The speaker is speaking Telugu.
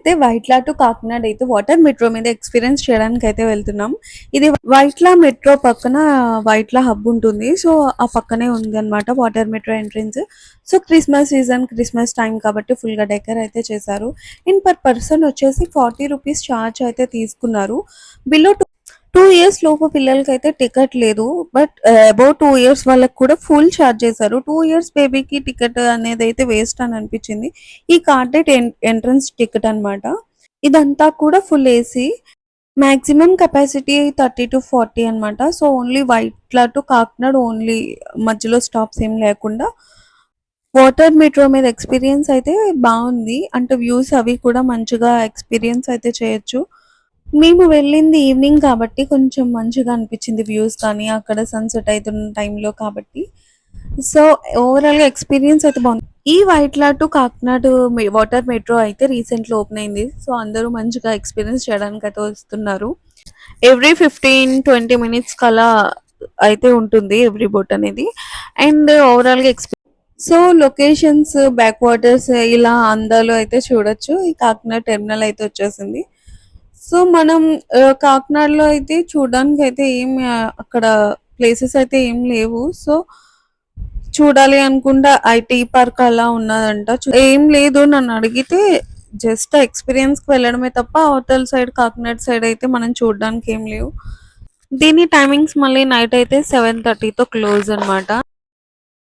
అయితే వైట్లా టు కాకినాడ అయితే వాటర్ మెట్రో మీద ఎక్స్పీరియన్స్ చేయడానికి అయితే వెళ్తున్నాం. ఇది వైట్లా మెట్రో పక్కన వైట్లా హబ్ ఉంటుంది. సో ఆ పక్కనే ఉంది అనమాట water metro entrance. So Christmas season, Christmas time కాబట్టి ఫుల్ గా డెకర్ అయితే చేశారు. ఇన్ పర్ పర్సన్ వచ్చేసి 40 రూపీస్ ఛార్జ్ అయితే తీసుకున్నారు. బిలో 2 ఇయర్స్ లోపు పిల్లలకైతే టికెట్ లేదు. బట్ అబౌవ్ 2 ఇయర్స్ వాళ్ళకి కూడా ఫుల్ ఛార్జ్ చేశారు. 2 ఇయర్స్ బేబీకి టికెట్ అనేది అయితే వేస్ట్ అని అనిపించింది. ఈ కార్డెట్ ఎంట్రన్స్ టికెట్ అన్నమాట. ఇదంతా కూడా full AC. Maximum capacity 30 to 40 అన్నమాట. So only Vaitla to Kakinada, only మధ్యలో స్టాప్స్ ఏం లేకుండా వాటర్ మెట్రో మీద ఎక్స్పీరియన్స్ అయితే బాగుంది. అంటే వ్యూస్ అవి కూడా మంచిగా ఎక్స్పీరియన్స్ అయితే చేయొచ్చు. మేము వెళ్ళింది ఈవినింగ్ కాబట్టి కొంచెం మంచిగా అనిపించింది వ్యూస్ కానీ, అక్కడ సన్సెట్ అవుతున్న టైంలో కాబట్టి. సో ఓవరాల్గా ఎక్స్పీరియన్స్ అయితే బాగుంది. ఈ Vaitla to Kakinada water metro అయితే రీసెంట్లీ ఓపెన్ అయింది. సో అందరూ మంచిగా ఎక్స్పీరియన్స్ చేయడానికి అయితే వస్తున్నారు. ఎవ్రీ 15-20 మినిట్స్ కలా అయితే ఉంటుంది ఎవ్రీ బోట్ అనేది. అండ్ ఓవరాల్గా సో లొకేషన్స్, బ్యాక్ వాటర్స్ ఇలా అందాలు అయితే చూడొచ్చు. ఈ కాకినాడ టెర్మినల్ అయితే వచ్చేసింది. సో మనం కాకినాడలో అయితే చూడడానికి అయితే ఏం అక్కడ ప్లేసెస్ అయితే ఏం లేవు. సో చూడాలి అనుకుంటే ఐటీ పార్క్ అలా ఉన్నదంట. ఏం లేదు నన్ను అడిగితే, జస్ట్ ఎక్స్పీరియన్స్ కి వెళ్ళడమే తప్ప అవతల సైడ్ కాకినాడ సైడ్ అయితే మనం చూడడానికి ఏం లేవు. దీని టైమింగ్స్ మళ్ళీ నైట్ అయితే 7:30తో క్లోజ్ అన్నమాట.